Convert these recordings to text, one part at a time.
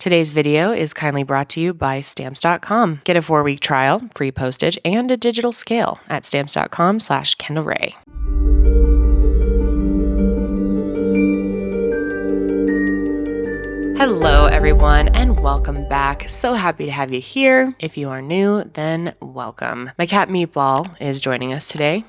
Today's video is kindly brought to you by Stamps.com. Get a 4-week trial, free postage, and a digital scale at Stamps.com/Kendall Rae. Hello, everyone, and welcome back. So happy to have you here. If you are new, then welcome. My cat Meatball is joining us today.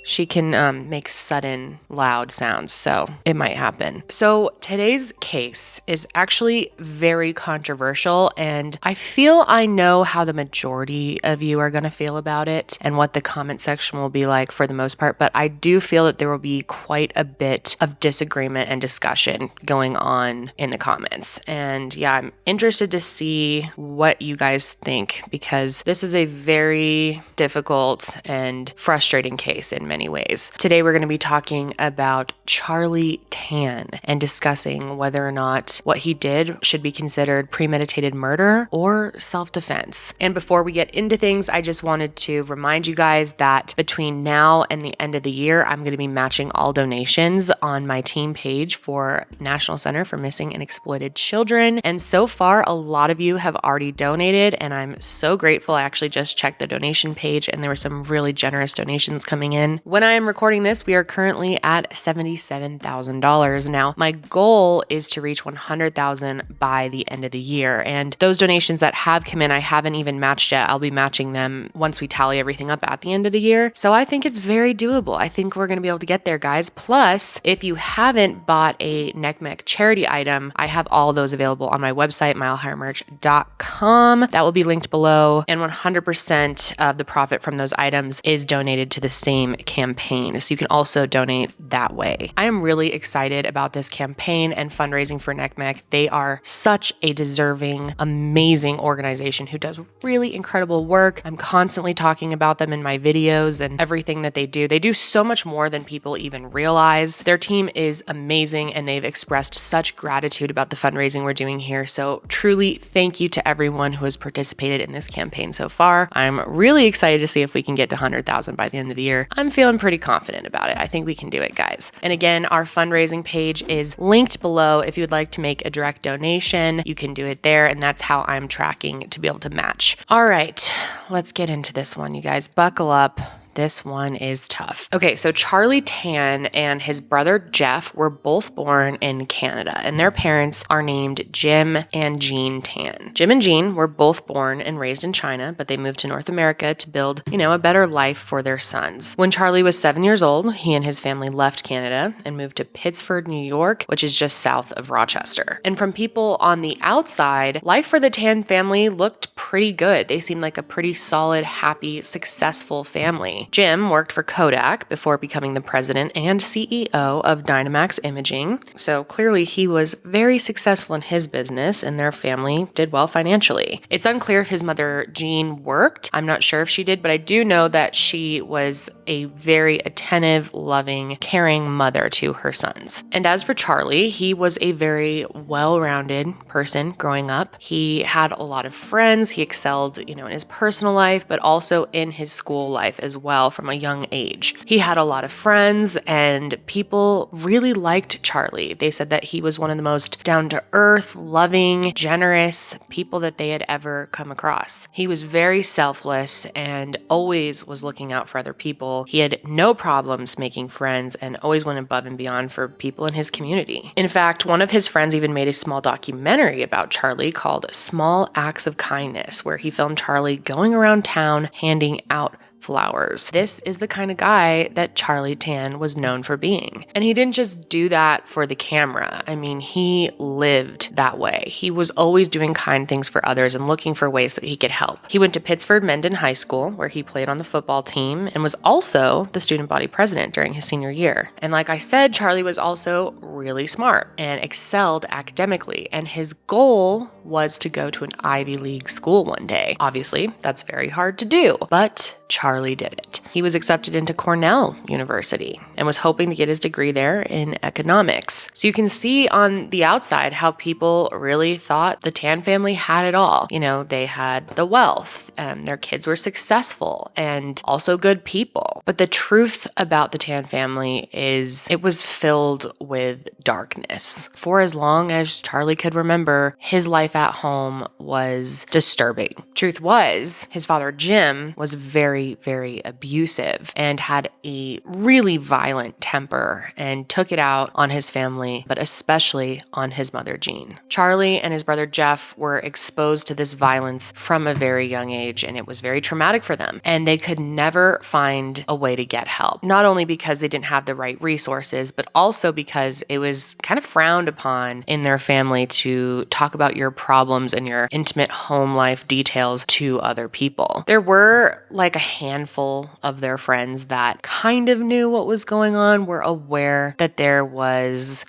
She can make sudden loud sounds, so it might happen. So today's case is actually very controversial, and I feel I know how the majority of you are going to feel about it and what the comment section will be like for the most part, but I do feel that there will be quite a bit of disagreement and discussion going on in the comments. And yeah, I'm interested to see what you guys think, because this is a very difficult and frustrating case in many ways. Today, we're going to be talking about Charlie Tan and discussing whether or not what he did should be considered premeditated murder or self-defense. And before we get into things, I just wanted to remind you guys that between now and the end of the year, I'm going to be matching all donations on my team page for National Center for Missing and Exploited Children. And so far, a lot of you have already donated, and I'm so grateful. I actually just checked the donation page, and there were some really generous donations coming in. When I am recording this, we are currently at $77,000. Now, my goal is to reach $100,000 by the end of the year. And those donations that have come in, I haven't even matched yet. I'll be matching them once we tally everything up at the end of the year. So I think it's very doable. I think we're going to be able to get there, guys. Plus, if you haven't bought a NECMEC charity item, I have all those available on my website, milehighermerch.com. That will be linked below. And 100% of the profit from those items is donated to the same campaign, so you can also donate that way. I am really excited about this campaign and fundraising for NECMEC. They are such a deserving, amazing organization who does really incredible work. I'm constantly talking about them in my videos and everything that they do. They do so much more than people even realize. Their team is amazing, and they've expressed such gratitude about the fundraising we're doing here. So truly, thank you to everyone who has participated in this campaign so far. I'm really excited to see if we can get to 100,000 by the end of the year. I'm feeling pretty confident about it. I think we can do it, guys. And again, our fundraising page is linked below. If you would like to make a direct donation, you can do it there, and that's how I'm tracking to be able to match. All right, let's get into this one, you guys. Buckle up. This one is tough. Okay, so Charlie Tan and his brother Jeff were both born in Canada, and their parents are named Jim and Jean Tan. Jim and Jean were both born and raised in China, but they moved to North America to build, a better life for their sons. When Charlie was 7 years old, he and his family left Canada and moved to Pittsford, New York, which is just south of Rochester. And from people on the outside, life for the Tan family looked pretty good. They seemed like a pretty solid, happy, successful family. Jim worked for Kodak before becoming the president and CEO of Dynamax Imaging. So clearly he was very successful in his business, and their family did well financially. It's unclear if his mother Jean worked. I'm not sure if she did, but I do know that she was a very attentive, loving, caring mother to her sons. And as for Charlie, he was a very well-rounded person growing up. He had a lot of friends. He excelled, in his personal life, but also in his school life as well from a young age. He had a lot of friends, and people really liked Charlie. They said that he was one of the most down-to-earth, loving, generous people that they had ever come across. He was very selfless and always was looking out for other people. He had no problems making friends and always went above and beyond for people in his community. In fact, one of his friends even made a small documentary about Charlie called Small Acts of Kindness, where he filmed Charlie going around town handing out flowers. This is the kind of guy that Charlie Tan was known for being. And he didn't just do that for the camera. I mean, he lived that way. He was always doing kind things for others and looking for ways that he could help. He went to Pittsford Mendon High School, where he played on the football team and was also the student body president during his senior year. And like I said, Charlie was also really smart and excelled academically. And his goal was to go to an Ivy League school one day. Obviously, that's very hard to do, but Charlie did it. he was accepted into Cornell University and was hoping to get his degree there in economics. So you can see on the outside how people really thought the Tan family had it all. You know, they had the wealth, their kids were successful, and also good people. But the truth about the Tan family is it was filled with darkness. For as long as Charlie could remember, his life at home was disturbing. Truth was, his father Jim was very, very abusive and had a really violent temper and took it out on his family, but especially on his mother Jean. Charlie and his brother Jeff were exposed to this violence from a very young age, and it was very traumatic for them. And they could never find a way to get help, not only because they didn't have the right resources, but also because it was kind of frowned upon in their family to talk about your problems and your intimate home life details to other people. There were like a handful of their friends that kind of knew what was going on, were aware that there was,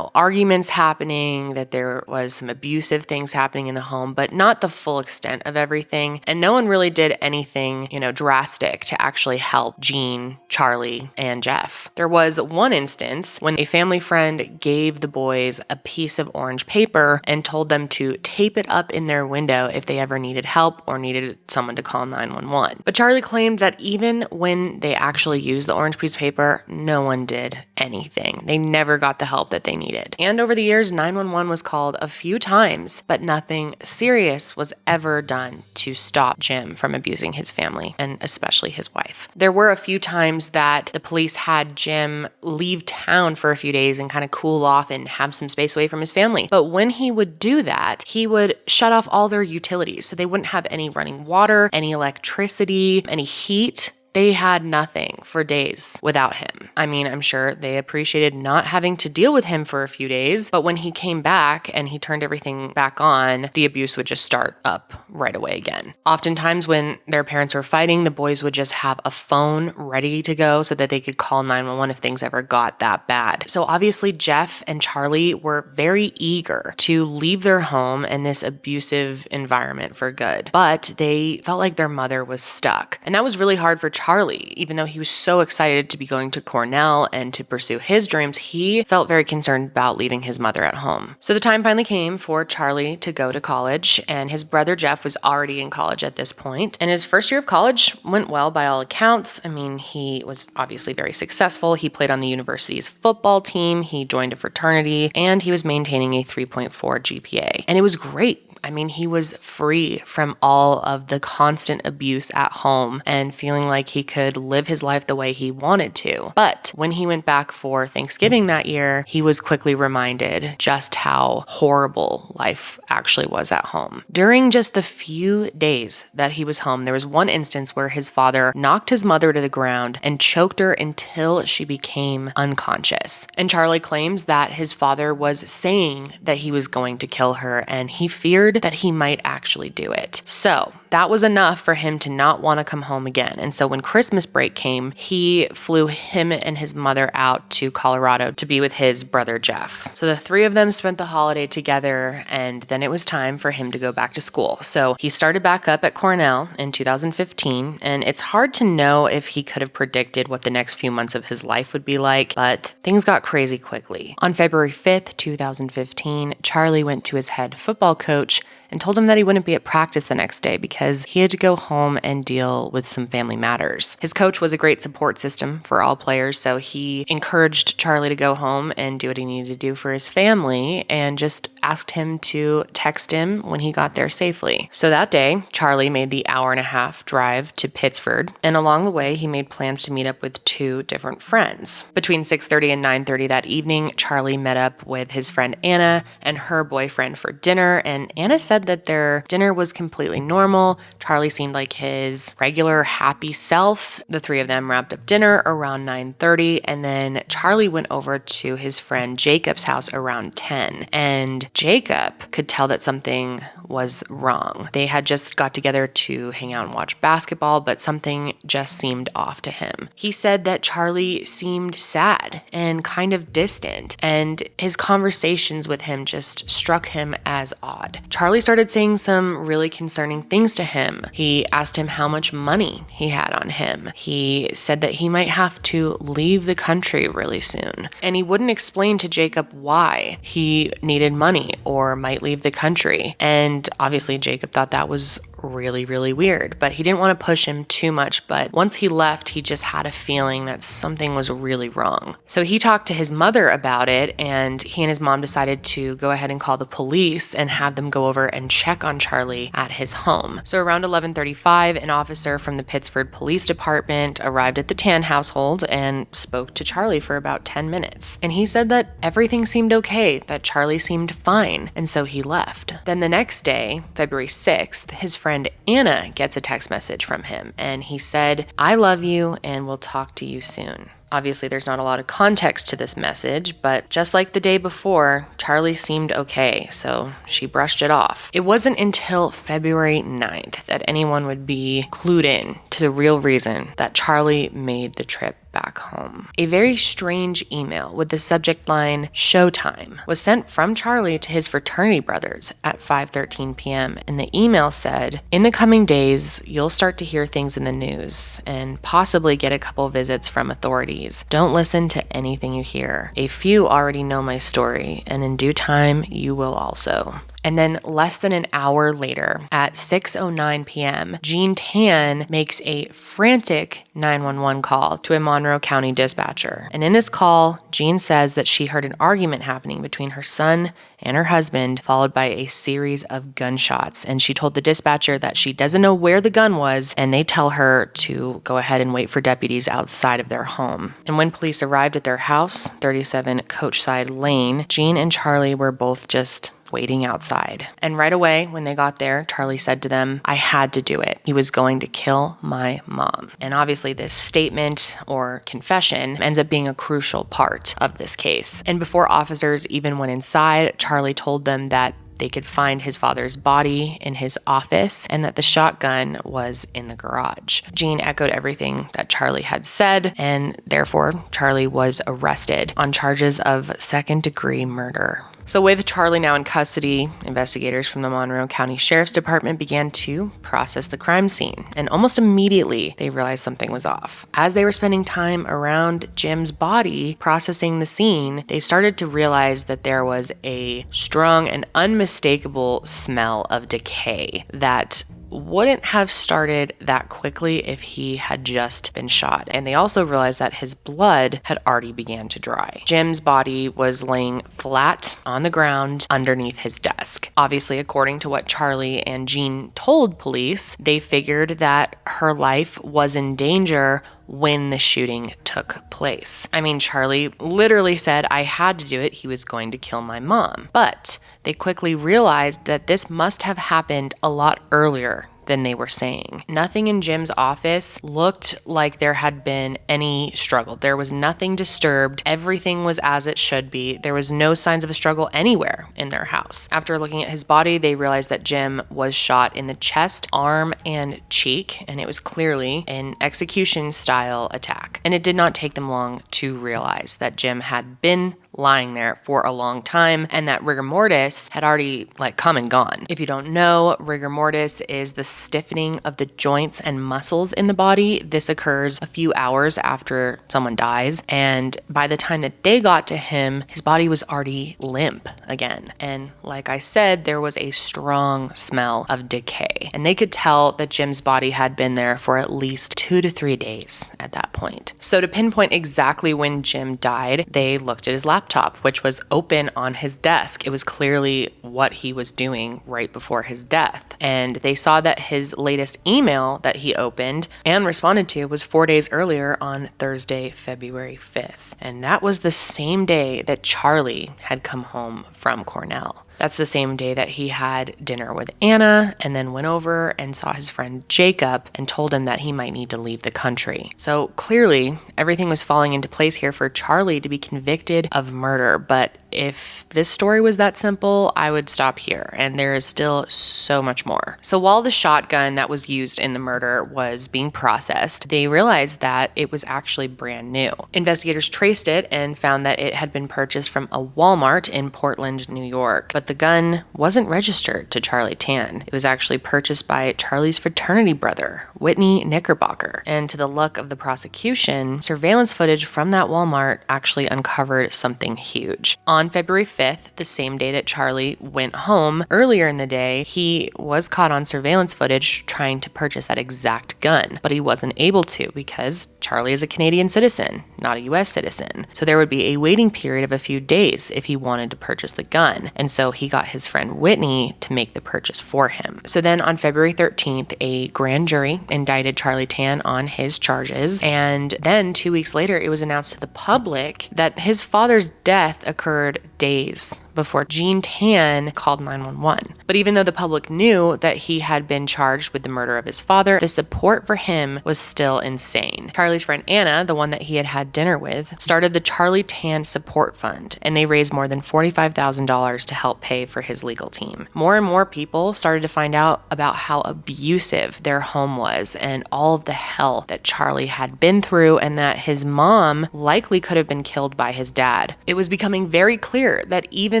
arguments happening, that there was some abusive things happening in the home, but not the full extent of everything. And no one really did anything, drastic to actually help Jean, Charlie, and Jeff. There was one instance when a family friend gave the boys a piece of orange paper and told them to tape it up in their window if they ever needed help or needed someone to call 911. But Charlie claimed that even when they actually used the orange piece of paper, no one did anything. They never got the help that they needed. And over the years, 911 was called a few times, but nothing serious was ever done to stop Jim from abusing his family, and especially his wife. There were a few times that the police had Jim leave town for a few days and kind of cool off and have some space away from his family. But when he would do that, he would shut off all their utilities. So they wouldn't have any running water, any electricity, any heat. They had nothing for days without him. I mean, I'm sure they appreciated not having to deal with him for a few days, but when he came back and he turned everything back on, the abuse would just start up right away again. Oftentimes when their parents were fighting, the boys would just have a phone ready to go so that they could call 911 if things ever got that bad. So obviously Jeff and Charlie were very eager to leave their home and this abusive environment for good, but they felt like their mother was stuck. And that was really hard for Charlie. Even though he was so excited to be going to Cornell and to pursue his dreams, he felt very concerned about leaving his mother at home. So the time finally came for Charlie to go to college, and his brother Jeff was already in college at this point. And his first year of college went well by all accounts. I mean, he was obviously very successful. He played on the university's football team, he joined a fraternity, and he was maintaining a 3.4 GPA. And it was great. I mean, he was free from all of the constant abuse at home and feeling like he could live his life the way he wanted to. But when he went back for Thanksgiving that year, he was quickly reminded just how horrible life actually was at home. During just the few days that he was home, there was one instance where his father knocked his mother to the ground and choked her until she became unconscious. And Charlie claims that his father was saying that he was going to kill her, and he feared that he might actually do it. So that was enough for him to not want to come home again. And so when Christmas break came, he flew him and his mother out to Colorado to be with his brother Jeff. So the three of them spent the holiday together, and then it was time for him to go back to school. So he started back up at Cornell in 2015, and it's hard to know if he could have predicted what the next few months of his life would be like, but things got crazy quickly. On February 5th, 2015, Charlie went to his head football coach and told him that he wouldn't be at practice the next day because he had to go home and deal with some family matters. His coach was a great support system for all players, so he encouraged Charlie to go home and do what he needed to do for his family and just asked him to text him when he got there safely. So that day, Charlie made the hour-and-a-half drive to Pittsford, and along the way, he made plans to meet up with two different friends. Between 6:30 and 9:30 that evening, Charlie met up with his friend Anna and her boyfriend for dinner, and Anna said that their dinner was completely normal. Charlie seemed like his regular happy self. The three of them wrapped up dinner around 9:30, and then Charlie went over to his friend Jacob's house around 10, and Jacob could tell that something was wrong. They had just got together to hang out and watch basketball, but something just seemed off to him. He said that Charlie seemed sad and kind of distant, and his conversations with him just struck him as odd. Charlie started saying some really concerning things to him. He asked him how much money he had on him. He said that he might have to leave the country really soon. And he wouldn't explain to Jacob why he needed money or might leave the country. And obviously Jacob thought that was really, really weird, but he didn't want to push him too much. But once he left, he just had a feeling that something was really wrong. So he talked to his mother about it, and he and his mom decided to go ahead and call the police and have them go over and check on Charlie at his home. So around 11:35, an officer from the Pittsford Police Department arrived at the Tan household and spoke to Charlie for about 10 minutes. And he said that everything seemed okay, that Charlie seemed fine, and so he left. Then the next day, February 6th, his friend Anna gets a text message from him, and he said, "I love you and we'll talk to you soon." Obviously, there's not a lot of context to this message, but just like the day before, Charlie seemed okay, so she brushed it off. It wasn't until February 9th that anyone would be clued in to the real reason that Charlie made the trip back home. A very strange email with the subject line "Showtime" was sent from Charlie to his fraternity brothers at 5:13 p.m. And the email said, "In the coming days, you'll start to hear things in the news and possibly get a couple visits from authorities. Don't listen to anything you hear. A few already know my story, and in due time, you will also." And then less than an hour later, at 6:09 p.m., Jean Tan makes a frantic 911 call to a Monroe County dispatcher. And in this call, Jean says that she heard an argument happening between her son and her husband, followed by a series of gunshots. And she told the dispatcher that she doesn't know where the gun was, and they tell her to go ahead and wait for deputies outside of their home. And when police arrived at their house, 37 Coachside Lane, Jean and Charlie were both just waiting outside. And right away, when they got there, Charlie said to them, "I had to do it. He was going to kill my mom." And obviously this statement or confession ends up being a crucial part of this case. And before officers even went inside, Charlie told them that they could find his father's body in his office and that the shotgun was in the garage. Jean echoed everything that Charlie had said, and therefore Charlie was arrested on charges of second-degree murder. So with Charlie now in custody, investigators from the Monroe County Sheriff's Department began to process the crime scene, and almost immediately they realized something was off. As they were spending time around Jim's body processing the scene, they started to realize that there was a strong and unmistakable smell of decay that wouldn't have started that quickly if he had just been shot. And they also realized that his blood had already began to dry. Jim's body was laying flat on the ground underneath his desk. Obviously, according to what Charlie and Jean told police, they figured that her life was in danger when the shooting took place. I mean, Charlie literally said, "I had to do it. He was going to kill my mom." But they quickly realized that this must have happened a lot earlier than they were saying. Nothing in Jim's office looked like there had been any struggle. There was nothing disturbed. Everything was as it should be. There was no signs of a struggle anywhere in their house. After looking at his body, they realized that Jim was shot in the chest, arm, and cheek, and it was clearly an execution-style attack. And it did not take them long to realize that Jim had been lying there for a long time and that rigor mortis had already come and gone. If you don't know, rigor mortis is the stiffening of the joints and muscles in the body. This occurs a few hours after someone dies, and by the time that they got to him, his body was already limp again. And like I said, there was a strong smell of decay, and they could tell that Jim's body had been there for at least 2 to 3 days at that point. So to pinpoint exactly when Jim died, they looked at his laptop, which was open on his desk. It was clearly what he was doing right before his death. And they saw that his latest email that he opened and responded to was 4 days earlier on Thursday, February 5th. And that was the same day that Charlie had come home from Cornell. That's the same day that he had dinner with Anna and then went over and saw his friend Jacob and told him that he might need to leave the country. So clearly, everything was falling into place here for Charlie to be convicted of murder, but if this story was that simple, I would stop here, and there is still so much more. So while the shotgun that was used in the murder was being processed, they realized that it was actually brand new. Investigators traced it and found that it had been purchased from a Walmart in Portland, New York, but the gun wasn't registered to Charlie Tan. It was actually purchased by Charlie's fraternity brother, Whitney Knickerbocker. And to the luck of the prosecution, surveillance footage from that Walmart actually uncovered something huge. On February 5th, the same day that Charlie went home, earlier in the day, he was caught on surveillance footage trying to purchase that exact gun, but he wasn't able to because Charlie is a Canadian citizen, not a US citizen. So there would be a waiting period of a few days if he wanted to purchase the gun. And so he got his friend Whitney to make the purchase for him. So then on February 13th, a grand jury indicted Charlie Tan on his charges. And then 2 weeks later, it was announced to the public that his father's death occurred days before Gene Tan called 911. But even though the public knew that he had been charged with the murder of his father, the support for him was still insane. Charlie's friend Anna, the one that he had had dinner with, started the Charlie Tan Support Fund, and they raised more than $45,000 to help pay for his legal team. More and more people started to find out about how abusive their home was and all of the hell that Charlie had been through, and that his mom likely could have been killed by his dad. It was becoming very clear that even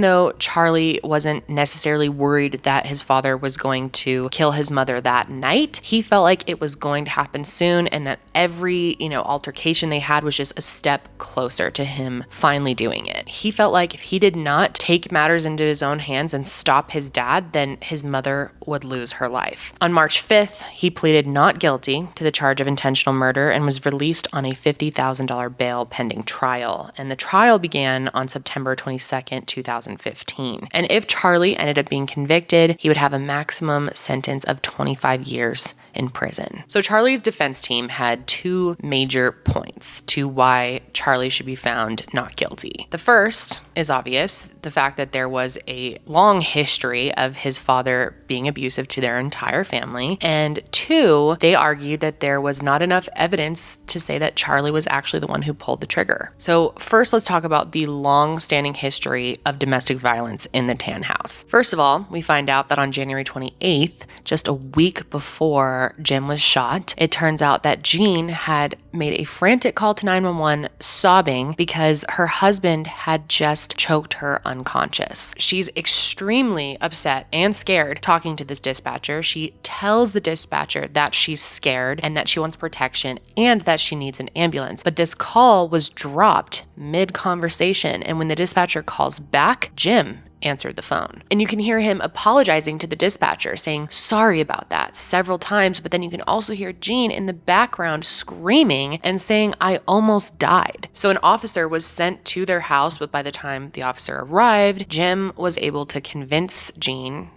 though Charlie wasn't necessarily worried that his father was going to kill his mother that night, he felt like it was going to happen soon, and that every, altercation they had was just a step closer to him finally doing it. He felt like if he did not take matters into his own hands and stop his dad, then his mother would lose her life. On March 5th, he pleaded not guilty to the charge of intentional murder and was released on a $50,000 bail pending trial. And the trial began on September 22nd, 2015. And if Charlie ended up being convicted, he would have a maximum sentence of 25 years in prison. So Charlie's defense team had two major points to why Charlie should be found not guilty. The first is obvious, the fact that there was a long history of his father being abusive to their entire family. And two, they argued that there was not enough evidence to say that Charlie was actually the one who pulled the trigger. So first, let's talk about the long-standing history of domestic violence in the Tan house. First of all, we find out that on January 28th, just a week before Jim was shot, it turns out that Jean had made a frantic call to 911 sobbing because her husband had just choked her unconscious. She's extremely upset and scared talking to this dispatcher. She tells the dispatcher that she's scared and that she wants protection and that she needs an ambulance. But this call was dropped mid-conversation, and when the dispatcher calls back, Jim answered the phone. And you can hear him apologizing to the dispatcher, saying sorry about that several times, but then you can also hear Jean in the background screaming and saying, "I almost died." So an officer was sent to their house, but by the time the officer arrived, Jim was able to convince Jean,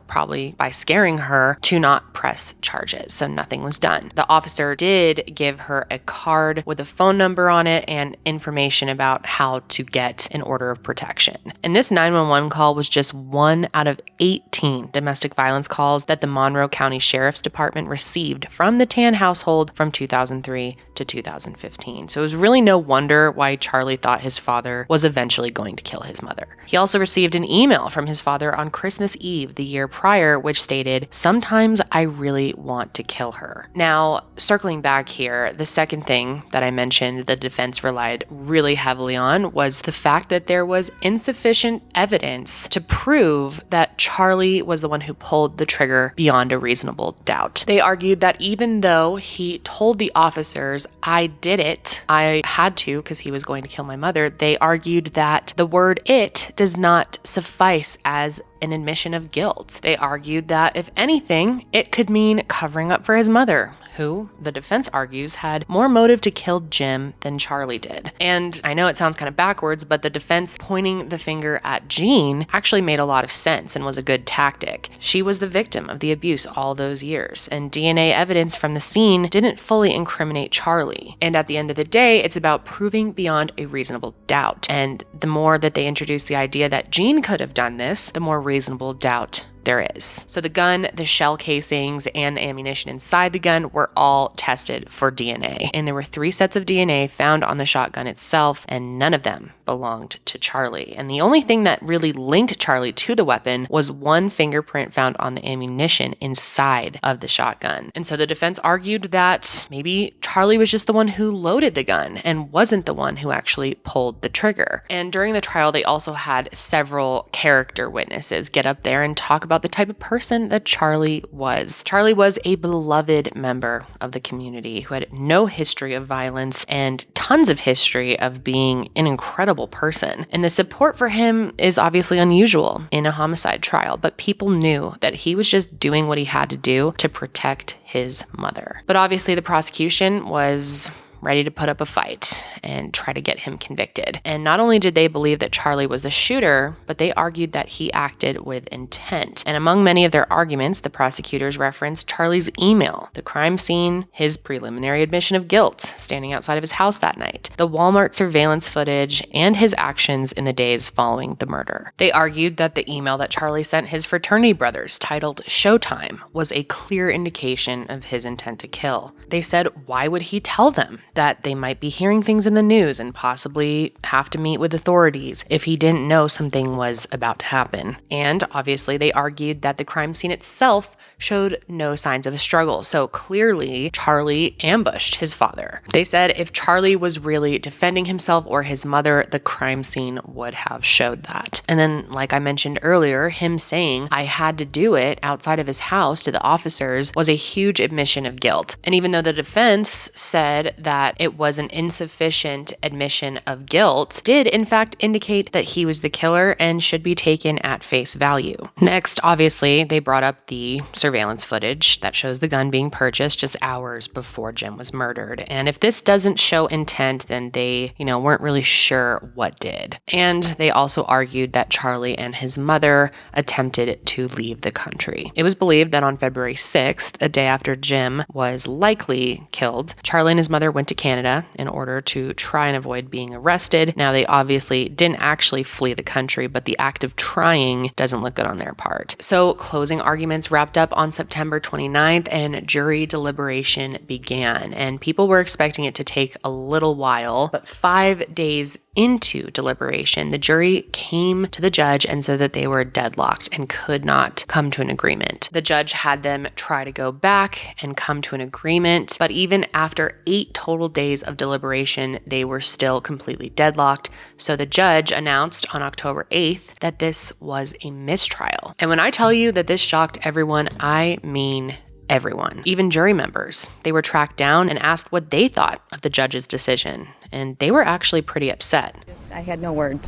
probably by scaring her, to not press charges. So nothing was done. The officer did give her a card with a phone number on it and information about how to get an order of protection. And this 911 call was just one out of 18 domestic violence calls that the Monroe County Sheriff's Department received from the Tan household from 2003 to 2015. So it was really no wonder why Charlie thought his father was eventually going to kill his mother. He also received an email from his father on Christmas Eve the year prior, which stated, "Sometimes I really want to kill her." Now, circling back here, the second thing that I mentioned the defense relied really heavily on was the fact that there was insufficient evidence to prove that Charlie was the one who pulled the trigger beyond a reasonable doubt. They argued that even though he told the officers, "I did it, I had to because he was going to kill my mother," they argued that the word "it" does not suffice as an admission of guilt. They argued that, if anything, it could mean covering up for his mother, who, the defense argues, had more motive to kill Jim than Charlie did. And I know it sounds kind of backwards, but the defense pointing the finger at Jean actually made a lot of sense and was a good tactic. She was the victim of the abuse all those years, and DNA evidence from the scene didn't fully incriminate Charlie. And at the end of the day, it's about proving beyond a reasonable doubt. And the more that they introduce the idea that Jean could have done this, the more reasonable doubt there is. So the gun, the shell casings, and the ammunition inside the gun were all tested for DNA. And there were 3 sets of DNA found on the shotgun itself, and none of them belonged to Charlie. And the only thing that really linked Charlie to the weapon was one fingerprint found on the ammunition inside of the shotgun. And so the defense argued that maybe Charlie was just the one who loaded the gun and wasn't the one who actually pulled the trigger. And during the trial, they also had several character witnesses get up there and talk about the type of person that Charlie was. Charlie was a beloved member of the community who had no history of violence and tons of history of being an incredible person. And the support for him is obviously unusual in a homicide trial, but people knew that he was just doing what he had to do to protect his mother. But obviously the prosecution was ready to put up a fight and try to get him convicted. And not only did they believe that Charlie was the shooter, but they argued that he acted with intent. And among many of their arguments, the prosecutors referenced Charlie's email, the crime scene, his preliminary admission of guilt, standing outside of his house that night, the Walmart surveillance footage, and his actions in the days following the murder. They argued that the email that Charlie sent his fraternity brothers, titled Showtime, was a clear indication of his intent to kill. They said, why would he tell them that they might be hearing things in the news and possibly have to meet with authorities if he didn't know something was about to happen? And obviously they argued that the crime scene itself showed no signs of a struggle, so clearly Charlie ambushed his father. They said if Charlie was really defending himself or his mother, the crime scene would have showed that. And then, like I mentioned earlier, him saying I had to do it outside of his house to the officers was a huge admission of guilt. And even though the defense said that it was an insufficient admission of guilt, did in fact indicate that he was the killer and should be taken at face value. Next, obviously, they brought up the surveillance footage that shows the gun being purchased just hours before Jim was murdered. And if this doesn't show intent, then they, weren't really sure what did. And they also argued that Charlie and his mother attempted to leave the country. It was believed that on February 6th, a day after Jim was likely killed, Charlie and his mother went to Canada in order to try and avoid being arrested. Now, they obviously didn't actually flee the country, but the act of trying doesn't look good on their part. So closing arguments wrapped up on September 29th and jury deliberation began. And people were expecting it to take a little while, but 5 days into deliberation, the jury came to the judge and said that they were deadlocked and could not come to an agreement. The judge had them try to go back and come to an agreement, but even after 8 total days of deliberation, they were still completely deadlocked. So the judge announced on October 8th that this was a mistrial. And when I tell you that this shocked everyone, I mean everyone, even jury members. They were tracked down and asked what they thought of the judge's decision, and they were actually pretty upset. I had no words.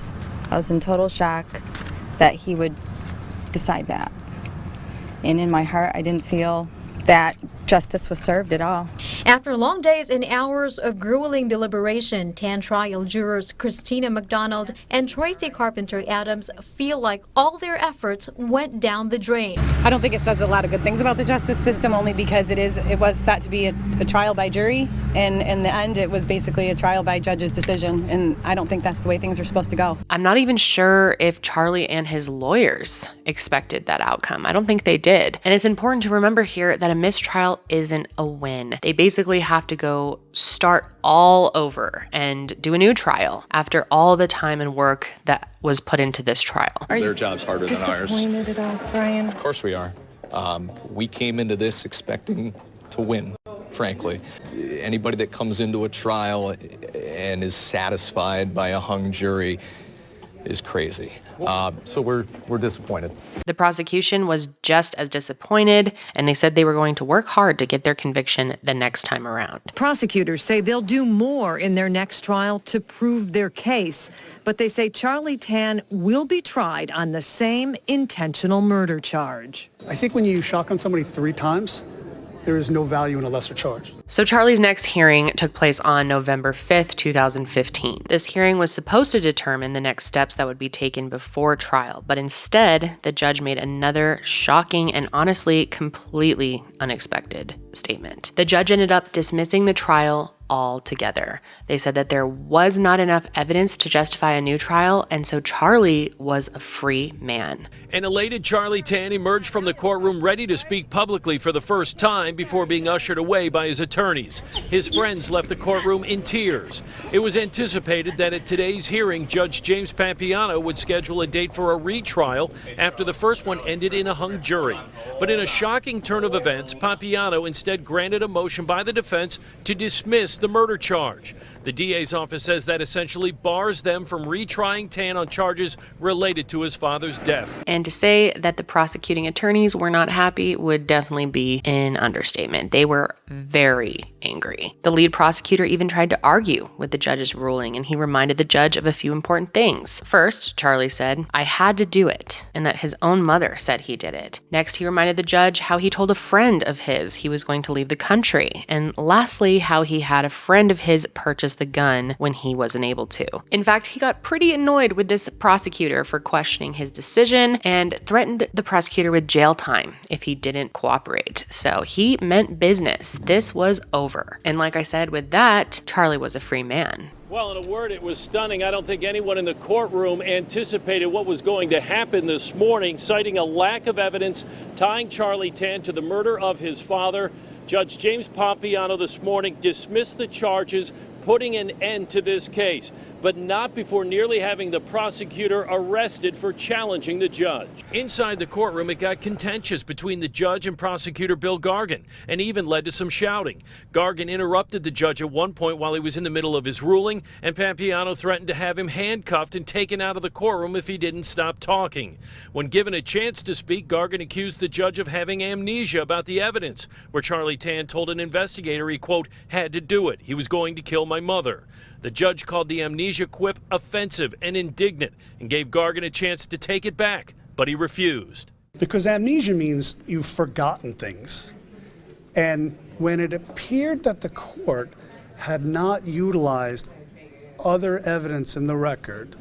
I was in total shock that he would decide that. And in my heart, I didn't feel that justice was served at all. After long days and hours of grueling deliberation, 10 trial jurors Christina McDonald and Tracy Carpenter Adams feel like all their efforts went down the drain. I don't think it says a lot of good things about the justice system, only because it was set to be a trial by jury, and in the end it was basically a trial by judge's decision, and I don't think that's the way things are supposed to go. I'm not even sure if Charlie and his lawyers expected that outcome. I don't think they did. And it's important to remember here that a mistrial isn't a win. They basically have to go start all over and do a new trial after all the time and work that was put into this trial. Their job's harder than ours. Disappointed at all, Brian? Of course we are. We came into this expecting to win, frankly. Anybody that comes into a trial and is satisfied by a hung jury is crazy. So we're disappointed. The prosecution was just as disappointed, and they said they were going to work hard to get their conviction the next time around. Prosecutors say they'll do more in their next trial to prove their case, but they say Charlie Tan will be tried on the same intentional murder charge. I think when you shotgun somebody 3 times, there is no value in a lesser charge. So Charlie's next hearing took place on November 5th, 2015. This hearing was supposed to determine the next steps that would be taken before trial, but instead, the judge made another shocking and honestly completely unexpected statement. The judge ended up dismissing the trial altogether. They said that there was not enough evidence to justify a new trial, and so Charlie was a free man. An elated Charlie Tan emerged from the courtroom ready to speak publicly for the first time before being ushered away by his attorneys. His friends left the courtroom in tears. It was anticipated that at today's hearing, Judge James Papiano would schedule a date for a retrial after the first one ended in a hung jury. But in a shocking turn of events, Papiano instead granted a motion by the defense to dismiss the murder charge. The DA's office says that essentially bars them from retrying Tan on charges related to his father's death. And to say that the prosecuting attorneys were not happy would definitely be an understatement. They were very angry. The lead prosecutor even tried to argue with the judge's ruling, and he reminded the judge of a few important things. First, Charlie said, "I had to do it," and that his own mother said he did it. Next, he reminded the judge how he told a friend of his he was going to leave the country. And lastly, how he had a friend of his purchase the gun when he wasn't able to. In fact, he got pretty annoyed with this prosecutor for questioning his decision and threatened the prosecutor with jail time if he didn't cooperate. So he meant business. This was over. And like I said, with that, Charlie was a free man. Well, in a word, it was stunning. I don't think anyone in the courtroom anticipated what was going to happen this morning, citing a lack of evidence tying Charlie Tan to the murder of his father. Judge James Papiano this morning dismissed the charges, putting an end to this case, but not before nearly having the prosecutor arrested for challenging the judge. Inside the courtroom, it got contentious between the judge and prosecutor Bill Gargan, and even led to some shouting. Gargan interrupted the judge at one point while he was in the middle of his ruling, and Papiano threatened to have him handcuffed and taken out of the courtroom if he didn't stop talking. When given a chance to speak, Gargan accused the judge of having amnesia about the evidence, where Charlie Tan told an investigator he, quote, had to do it. He was going to kill my mother. The judge called the amnesia quip offensive and indignant and gave Gargan a chance to take it back, but he refused. Because amnesia means you've forgotten things. And when it appeared that the court had not utilized other evidence in the record,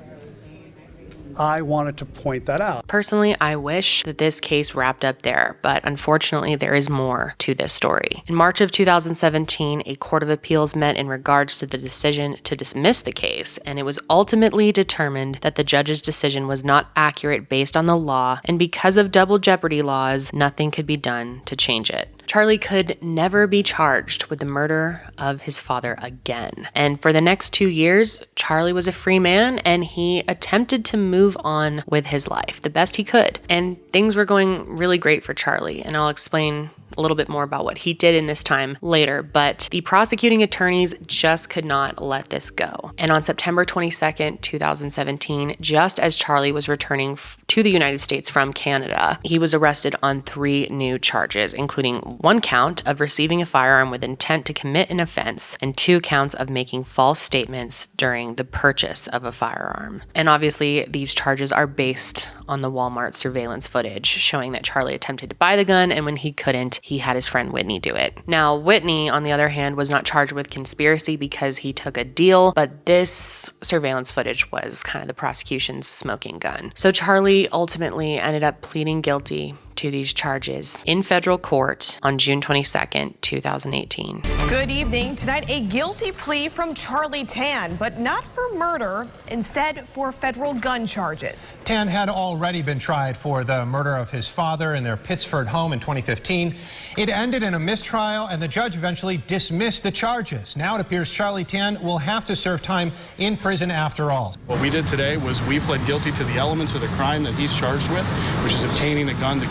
I wanted to point that out. Personally, I wish that this case wrapped up there, but unfortunately there is more to this story. In March of 2017, a court of appeals met in regards to the decision to dismiss the case, and it was ultimately determined that the judge's decision was not accurate based on the law, and because of double jeopardy laws, nothing could be done to change it. Charlie could never be charged with the murder of his father again. And for the next 2 years, Charlie was a free man, and he attempted to move on with his life the best he could. And things were going really great for Charlie, and I'll explain a little bit more about what he did in this time later, but the prosecuting attorneys just could not let this go. And on September 22nd, 2017, just as Charlie was returning to the United States from Canada, he was arrested on 3 new charges, including 1 count of receiving a firearm with intent to commit an offense and 2 counts of making false statements during the purchase of a firearm. And obviously, these charges are based on the Walmart surveillance footage showing that Charlie attempted to buy the gun, and when he couldn't, he had his friend Whitney do it. Now, Whitney, on the other hand, was not charged with conspiracy because he took a deal, but this surveillance footage was kind of the prosecution's smoking gun. So Charlie ultimately ended up pleading guilty to these charges in federal court on June 22nd, 2018. Good evening. Tonight, a guilty plea from Charlie Tan, but not for murder, instead for federal gun charges. Tan had already been tried for the murder of his father in their Pittsford home in 2015. It ended in a mistrial, and the judge eventually dismissed the charges. Now it appears Charlie Tan will have to serve time in prison after all. What we did today was we pled guilty to the elements of the crime that he's charged with, which is obtaining a gun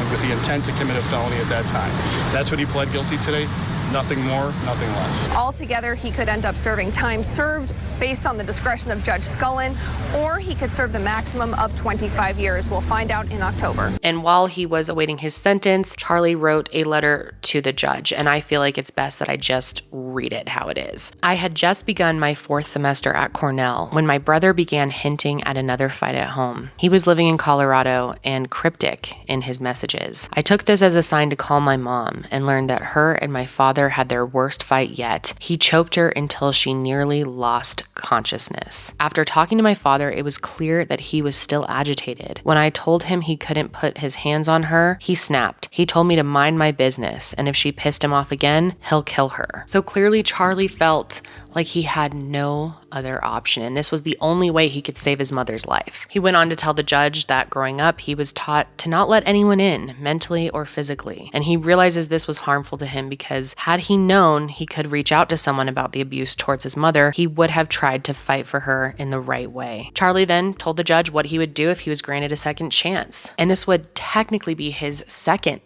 with the intent to commit a felony at that time. That's what he pled guilty today. Nothing more, nothing less. Altogether, he could end up serving time served based on the discretion of Judge Scullin, or he could serve the maximum of 25 years. We'll find out in October. And while he was awaiting his sentence, Charlie wrote a letter to the judge, and I feel like it's best that I just read it how it is. I had just begun my 4th semester at Cornell when my brother began hinting at another fight at home. He was living in Colorado and cryptic in his messages. I took this as a sign to call my mom and learned that her and my father had their worst fight yet. He choked her until she nearly lost consciousness. After talking to my father, it was clear that he was still agitated. When I told him he couldn't put his hands on her, he snapped. He told me to mind my business, and if she pissed him off again, he'll kill her. So clearly Charlie felt like he had no other option, and this was the only way he could save his mother's life. He went on to tell the judge that growing up, he was taught to not let anyone in, mentally or physically, and he realizes this was harmful to him because had he known he could reach out to someone about the abuse towards his mother, he would have tried to fight for her in the right way. Charlie then told the judge what he would do if he was granted a second chance, and this would technically be his second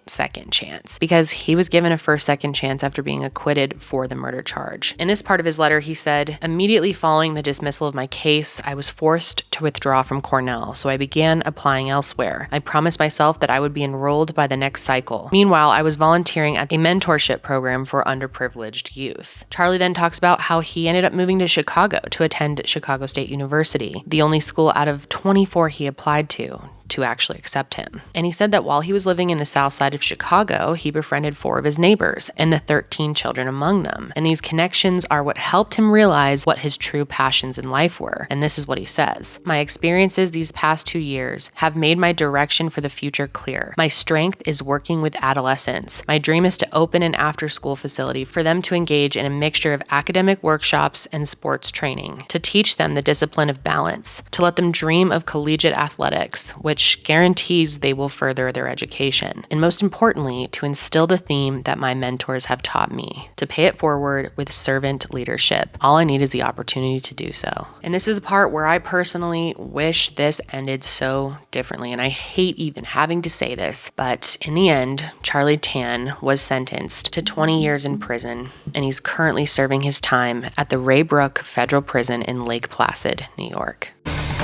chance because he was given a second chance after being acquitted for the murder charge. In this part of his letter, he said, "Immediately following the dismissal of my case, I was forced to withdraw from Cornell, so I began applying elsewhere. I promised myself that I would be enrolled by the next cycle. Meanwhile, I was volunteering at a mentorship program for underprivileged youth." Charlie then talks about how he ended up moving to Chicago to attend Chicago State University, the only school out of 24 he applied to actually accept him. And he said that while he was living in the south side of Chicago, he befriended 4 of his neighbors and the 13 children among them. And these connections are what helped him realize what his true passions in life were. And this is what he says: "My experiences these past 2 years have made my direction for the future clear. My strength is working with adolescents. My dream is to open an after-school facility for them to engage in a mixture of academic workshops and sports training, to teach them the discipline of balance, to let them dream of collegiate athletics, which guarantees they will further their education, and most importantly, to instill the theme that my mentors have taught me, to pay it forward with servant leadership. All I need is the opportunity to do so." And this is the part where I personally wish this ended so differently, and I hate even having to say this, but in the end, Charlie Tan was sentenced to 20 years in prison, and he's currently serving his time at the Ray Brook Federal Prison in Lake Placid, New York.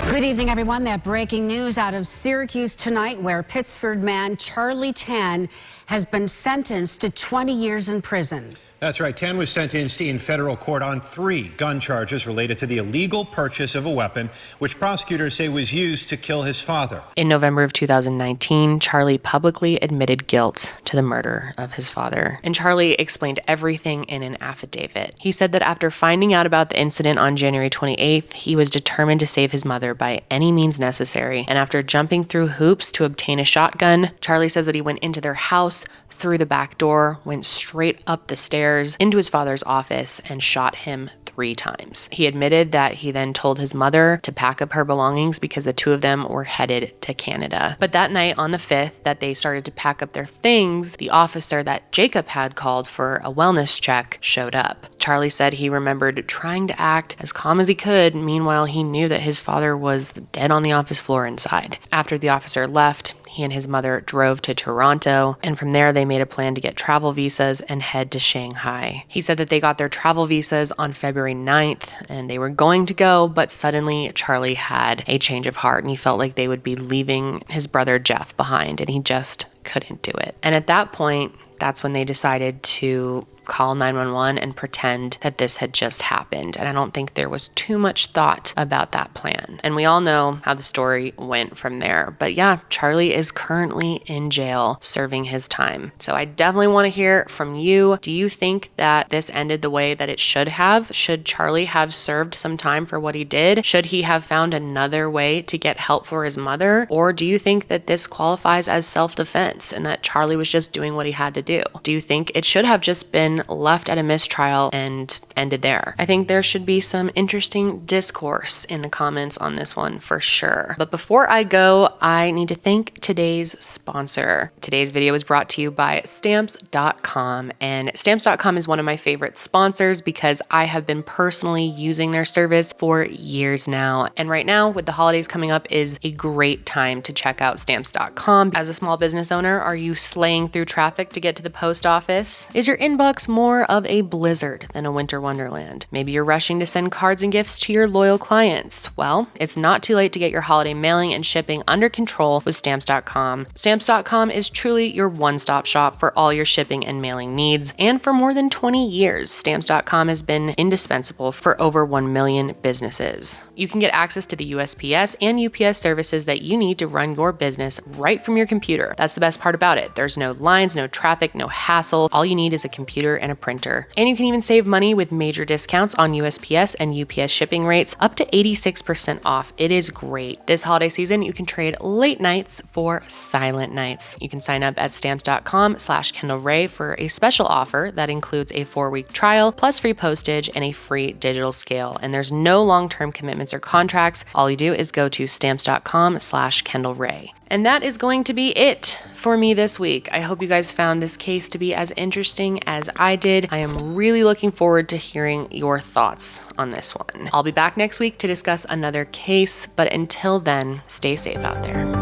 Good evening, everyone. That breaking news out of Syracuse tonight, where Pittsford man Charlie Tan has been sentenced to 20 years in prison. That's right. Tan was sentenced in federal court on 3 gun charges related to the illegal purchase of a weapon, which prosecutors say was used to kill his father. In November of 2019, Charlie publicly admitted guilt to the murder of his father. And Charlie explained everything in an affidavit. He said that after finding out about the incident on January 28th, he was determined to save his mother by any means necessary. And after jumping through hoops to obtain a shotgun, Charlie says that he went into their house, through the back door, went straight up the stairs into his father's office, and shot him 3 times. He admitted that he then told his mother to pack up her belongings because the 2 of them were headed to Canada. But that night on the 5th that they started to pack up their things, the officer that Jacob had called for a wellness check showed up. Charlie said he remembered trying to act as calm as he could. Meanwhile, he knew that his father was dead on the office floor inside. After the officer left, he and his mother drove to Toronto, and from there they made a plan to get travel visas and head to Shanghai. He said that they got their travel visas on February 9th, and they were going to go, but suddenly Charlie had a change of heart, and he felt like they would be leaving his brother Jeff behind, and he just couldn't do it. And at that point, that's when they decided to call 911 and pretend that this had just happened. And I don't think there was too much thought about that plan. And we all know how the story went from there. But yeah, Charlie is currently in jail serving his time. So I definitely want to hear from you. Do you think that this ended the way that it should have? Should Charlie have served some time for what he did? Should he have found another way to get help for his mother? Or do you think that this qualifies as self-defense and that Charlie was just doing what he had to do? Do you think it should have just been left at a mistrial and ended there? I think there should be some interesting discourse in the comments on this one for sure. But before I go, I need to thank today's sponsor. Today's video is brought to you by Stamps.com, and Stamps.com is one of my favorite sponsors because I have been personally using their service for years now. And right now, with the holidays coming up, is a great time to check out Stamps.com. As a small business owner, are you slaying through traffic to get to the post office? Is your inbox more of a blizzard than a winter wonderland? Maybe you're rushing to send cards and gifts to your loyal clients. Well, it's not too late to get your holiday mailing and shipping under control with Stamps.com. Stamps.com is truly your one-stop shop for all your shipping and mailing needs. And for more than 20 years, Stamps.com has been indispensable for over 1 million businesses. You can get access to the USPS and UPS services that you need to run your business right from your computer. That's the best part about it. There's no lines, no traffic, no hassle. All you need is a computer computer, and a printer. And you can even save money with major discounts on USPS and UPS shipping rates, up to 86% off. It is great. This holiday season, you can trade late nights for silent nights. You can sign up at stamps.com/Kendall Rae for a special offer that includes a 4-week trial, plus free postage and a free digital scale. And there's no long-term commitments or contracts. All you do is go to stamps.com/Kendall Rae. And that is going to be it for me this week. I hope you guys found this case to be as interesting as I did. I am really looking forward to hearing your thoughts on this one. I'll be back next week to discuss another case, but until then, stay safe out there.